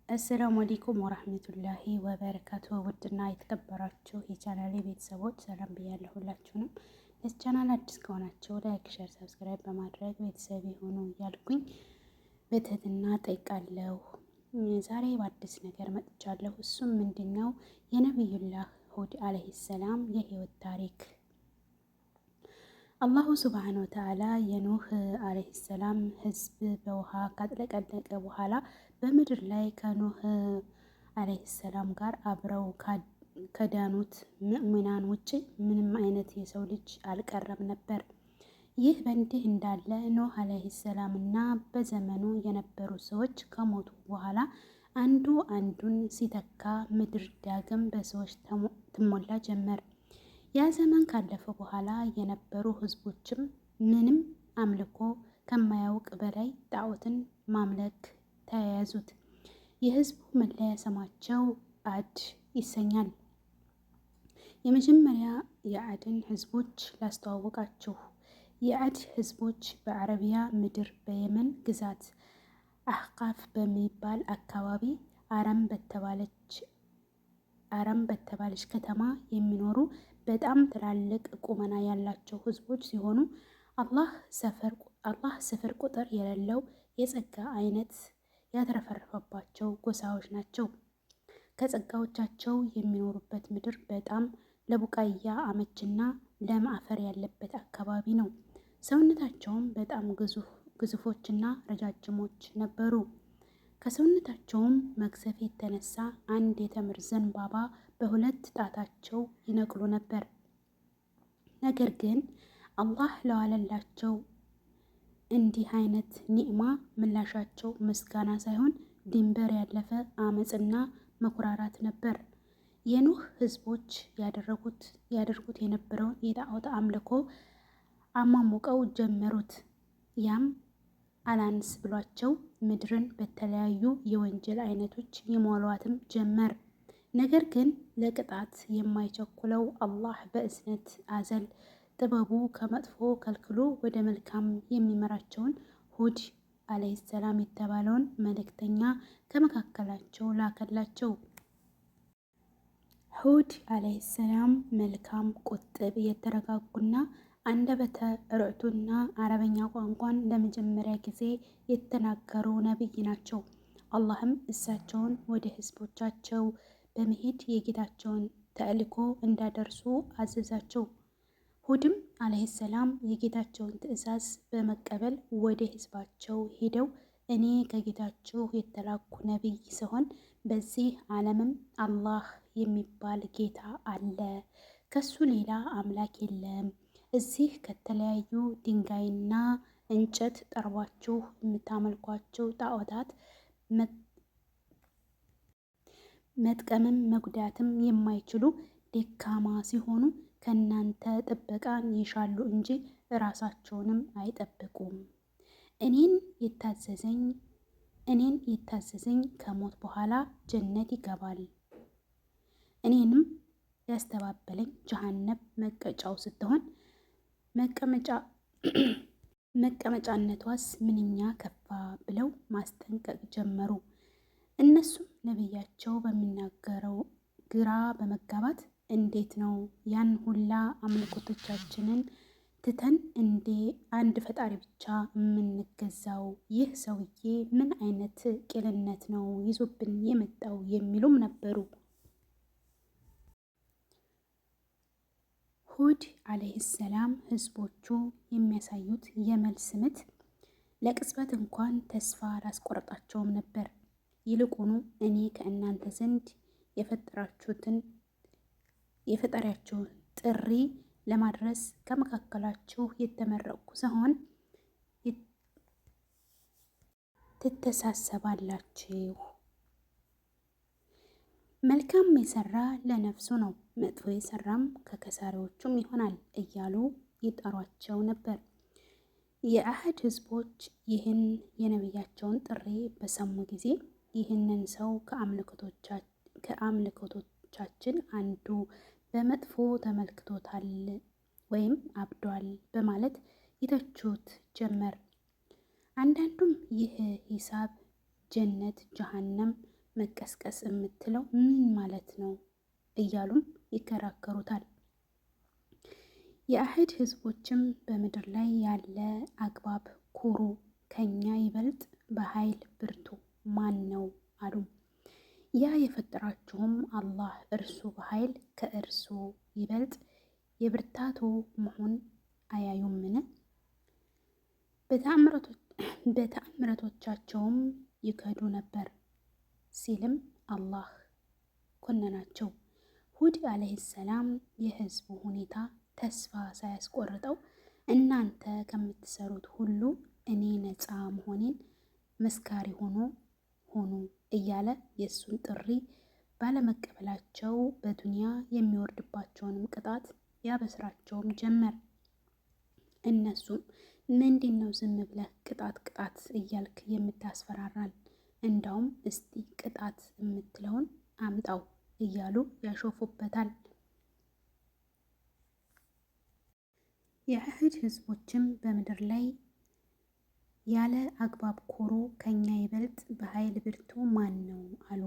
አሰላሙ አለይኩም ወራህመቱላሂ ወበረካቱ። ውድና የተከበራችሁ የቻናሌ ቤተሰቦች ሰላም ብያለሁ። ሁላችሁንም ለዚህ ቻናል አዲስ ከሆናችሁ ላይክ፣ ሼር፣ ሰብስክራይብ በማድረግ ቤተሰብ የሆኑ እያልኩኝ በትህትና ጠይቃለሁ። ዛሬ በአዲስ ነገር መጥቻለሁ። እሱም ምንድነው የነቢዩላህ ሁድ አለይሂ ሰላም የህይወት ታሪክ። አላሁ ሱብሓነሁ ወተዓላ የኑህ አለይሂ ሰላም ህዝብ በውሃ ካጥለቀለቀ በኋላ በምድር ላይ ከኑህ አለይሂ ሰላም ጋር አብረው ከዳኑት ሙእሚናን ውጭ ምንም አይነት የሰው ልጅ አልቀረም ነበር። ይህ በእንዲህ እንዳለ ኑህ አለይሂ ሰላም እና በዘመኑ የነበሩ ሰዎች ከሞቱ በኋላ አንዱ አንዱን ሲተካ ምድር ዳግም በሰዎች ትሞላ ጀመር። ያ ዘመን ካለፈ በኋላ የነበሩ ህዝቦችም ምንም አምልኮ ከማያውቅ በላይ ጣዖትን ማምለክ ተያያዙት። የህዝቡ መለያ ስማቸው አድ ይሰኛል። የመጀመሪያ የአድን ህዝቦች ላስተዋወቃችሁ። የአድ ህዝቦች በአረቢያ ምድር በየመን ግዛት አህቃፍ በሚባል አካባቢ አረም በተባለች ከተማ የሚኖሩ በጣም ትላልቅ ቁመና ያላቸው ህዝቦች ሲሆኑ አላህ ስፍር ቁጥር የሌለው የጸጋ አይነት ያተረፈረፈባቸው ጎሳዎች ናቸው። ከጸጋዎቻቸው የሚኖሩበት ምድር በጣም ለቡቃያ አመችና ለም አፈር ያለበት አካባቢ ነው። ሰውነታቸውም በጣም ግዙፎችና ረጃጅሞች ነበሩ። ከሰውነታቸውም መግዘፍ የተነሳ አንድ የተምር ዘንባባ በሁለት ጣታቸው ይነቅሉ ነበር። ነገር ግን አላህ ለዋለላቸው እንዲህ አይነት ኒዕማ ምላሻቸው ምስጋና ሳይሆን ድንበር ያለፈ አመፅና መኩራራት ነበር። የኑህ ህዝቦች ያደርጉት የነበረውን የጣዖት አምልኮ አሟሙቀው ጀመሩት። ያም አላንስ ብሏቸው ምድርን በተለያዩ የወንጀል አይነቶች ይሞሏትም ጀመር። ነገር ግን ለቅጣት የማይቸኩለው አላህ በእዝነት አዘል ጥበቡ ከመጥፎ ከልክሎ ወደ መልካም የሚመራቸውን ሁድ አለይሂ ሰላም የተባለውን መልእክተኛ ከመካከላቸው ላከላቸው። ሁድ አለይሂ ሰላም መልካም፣ ቁጥብ፣ የተረጋጉና አንደበተ ርቱዕና አረበኛ ቋንቋን ለመጀመሪያ ጊዜ የተናገሩ ነቢይ ናቸው። አላህም እሳቸውን ወደ ህዝቦቻቸው በመሄድ የጌታቸውን ተልእኮ እንዳደርሱ አዘዛቸው። ሁድም አለይሂ ሰላም የጌታቸውን ትዕዛዝ በመቀበል ወደ ህዝባቸው ሄደው እኔ ከጌታችሁ የተላኩ ነቢይ ሲሆን በዚህ ዓለምም አላህ የሚባል ጌታ አለ፣ ከሱ ሌላ አምላክ የለም። እዚህ ከተለያዩ ድንጋይና እንጨት ጠርባችሁ የምታመልኳቸው ጣዖታት መጥቀምም መጉዳትም የማይችሉ ደካማ ሲሆኑ ከእናንተ ጥበቃን ይሻሉ እንጂ ራሳቸውንም አይጠብቁም። እኔን የታዘዘኝ ከሞት በኋላ ጀነት ይገባል። እኔንም ያስተባበለኝ ጀሃነም መቀጫው ስትሆን መቀመጫነቷስ ምንኛ ከፋ ብለው ማስጠንቀቅ ጀመሩ። እነሱም ነቢያቸው በሚናገረው ግራ በመጋባት እንዴት ነው ያን ሁላ አምልኮቶቻችንን ትተን እንዴ አንድ ፈጣሪ ብቻ የምንገዛው? ይህ ሰውዬ ምን አይነት ቅልነት ነው ይዞብን የመጣው? የሚሉም ነበሩ። ሁድ አለይሂ ሰላም ህዝቦቹ የሚያሳዩት የመልስ ምት ለቅጽበት እንኳን ተስፋ አላስቆረጣቸውም ነበር። ይልቁኑ እኔ ከእናንተ ዘንድ የፈጣሪያችሁን ጥሪ ለማድረስ ከመካከላችሁ የተመረጥኩ ሲሆን ትተሳሰባላችሁ። መልካም የሰራ ለነፍሱ ነው፣ መጥፎ የሰራም ከከሳሪዎቹም ይሆናል እያሉ ይጠሯቸው ነበር። የአህድ ህዝቦች ይህን የነቢያቸውን ጥሪ በሰሙ ጊዜ ይህንን ሰው ከአምልኮቶቻችን አንዱ በመጥፎ ተመልክቶታል ወይም አብዷል በማለት ይተቹት ጀመር። አንዳንዱም ይህ ሂሳብ ጀነት ጀሃነም መቀስቀስ የምትለው ምን ማለት ነው እያሉም ይከራከሩታል። የአህድ ህዝቦችም በምድር ላይ ያለ አግባብ ኩሩ፣ ከኛ ይበልጥ በኃይል ብርቱ ማን ነው አሉ። ያ የፈጠራችሁም አላህ እርሱ በኃይል ከእርሱ ይበልጥ የብርታቱ መሆን አያዩምን? በተአምረቶቻቸውም ይከዱ ነበር ሲልም አላህ ኮነናቸው። ሁድ ዓለይሂ ሰላም የህዝቡ ሁኔታ ተስፋ ሳያስቆርጠው እናንተ ከምትሰሩት ሁሉ እኔ ነፃ መሆኔን መስካሪ ሆኑ እያለ የእሱን ጥሪ ባለመቀበላቸው በዱንያ የሚወርድባቸውንም ቅጣት ያበስራቸውም ጀመር። እነሱም ምንድን ነው ዝም ብለህ ቅጣት ቅጣት እያልክ የምታስፈራራን? እንዳውም እስቲ ቅጣት የምትለውን አምጣው እያሉ ያሾፉበታል። የአህድ ህዝቦችም በምድር ላይ ያለ አግባብ ኮሩ፣ ከኛ ይበልጥ በኃይል ብርቱ ማን ነው አሉ።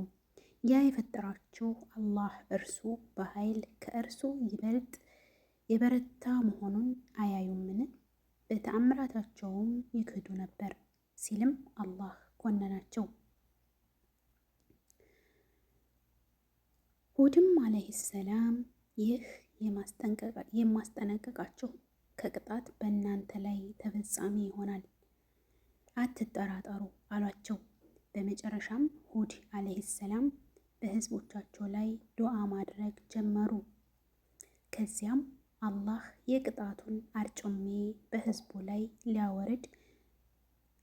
ያ የፈጠራችሁ አላህ እርሱ በኃይል ከእርሱ ይበልጥ የበረታ መሆኑን አያዩምን? በተአምራታቸውም ይክዱ ነበር ሲልም አላህ ኮነናቸው። ሁድም ዓለይሂ ሰላም ይህ የማስጠነቀቃችሁ ከቅጣት በእናንተ ላይ ተፈጻሚ ይሆናል፣ አትጠራጠሩ አሏቸው። በመጨረሻም ሁድ ዓለይሂ ሰላም በህዝቦቻቸው ላይ ዱዓ ማድረግ ጀመሩ። ከዚያም አላህ የቅጣቱን አርጩሜ በህዝቡ ላይ ሊያወርድ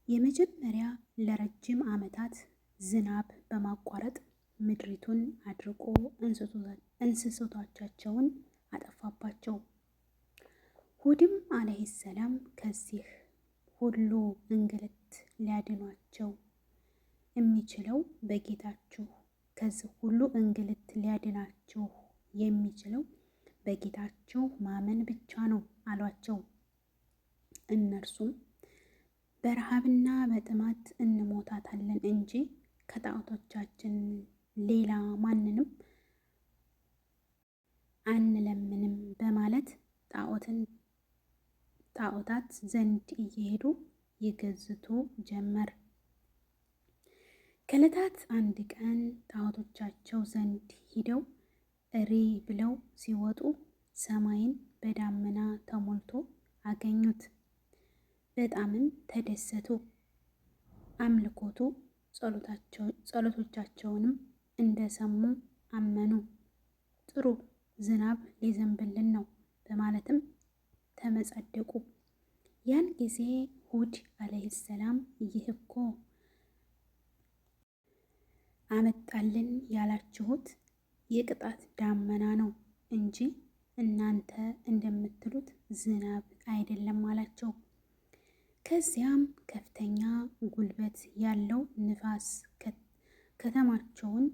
የመጀመሪያ ለረጅም ዓመታት ዝናብ በማቋረጥ ምድሪቱን አድርቆ እንስሶቻቸውን አጠፋባቸው። ሁድም ዓለይሂ ሰላም ከዚህ ሁሉ እንግልት ሊያድኗቸው የሚችለው በጌታችሁ ከዚህ ሁሉ እንግልት ሊያድናችሁ የሚችለው በጌታችሁ ማመን ብቻ ነው አሏቸው። እነርሱም በረሃብና በጥማት እንሞታታለን እንጂ ከጣዖቶቻችን ሌላ ማንንም አንለምንም በማለት ጣዖታት ዘንድ እየሄዱ ይገዝቱ ጀመር። ከዕለታት አንድ ቀን ጣዖቶቻቸው ዘንድ ሂደው እሪ ብለው ሲወጡ ሰማይን በዳመና ተሞልቶ አገኙት። በጣምም ተደሰቱ። አምልኮቱ ጸሎቶቻቸውንም እንደሰሙ አመኑ። ጥሩ ዝናብ ሊዘንብልን ነው በማለትም ተመጻደቁ። ያን ጊዜ ሁድ ዓለይሂ ሰላም ይህ እኮ አመጣልን ያላችሁት የቅጣት ዳመና ነው እንጂ እናንተ እንደምትሉት ዝናብ አይደለም አላቸው። ከዚያም ከፍተኛ ጉልበት ያለው ንፋስ ከተማቸውን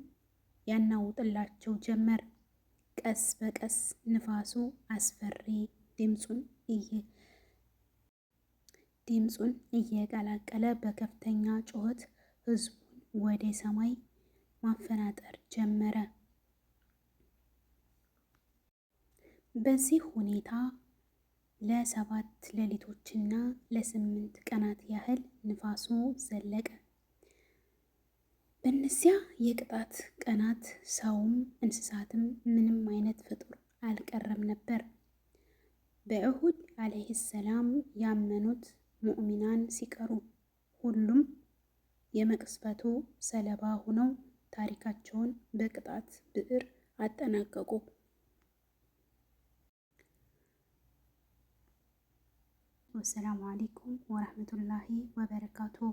ያናውጥላቸው ጀመር። ቀስ በቀስ ንፋሱ አስፈሪ ድምፁን እየቀላቀለ በከፍተኛ ጩኸት ህዝቡን ወደ ሰማይ ማፈናጠር ጀመረ። በዚህ ሁኔታ ለ7 ሌሊቶችና ለ8 ቀናት ያህል ንፋሱ ዘለቀ። በእነዚያ የቅጣት ቀናት ሰውም እንስሳትም ምንም አይነት ፍጡር አልቀረም ነበር። በሁድ ዓለይሂ ሰላም ያመኑት ሙእሚናን ሲቀሩ ሁሉም የመቅስፈቱ ሰለባ ሆነው ታሪካቸውን በቅጣት ብዕር አጠናቀቁ። ወሰላሙ አለይኩም ወረህመቱላሂ ወበረካቱሁ።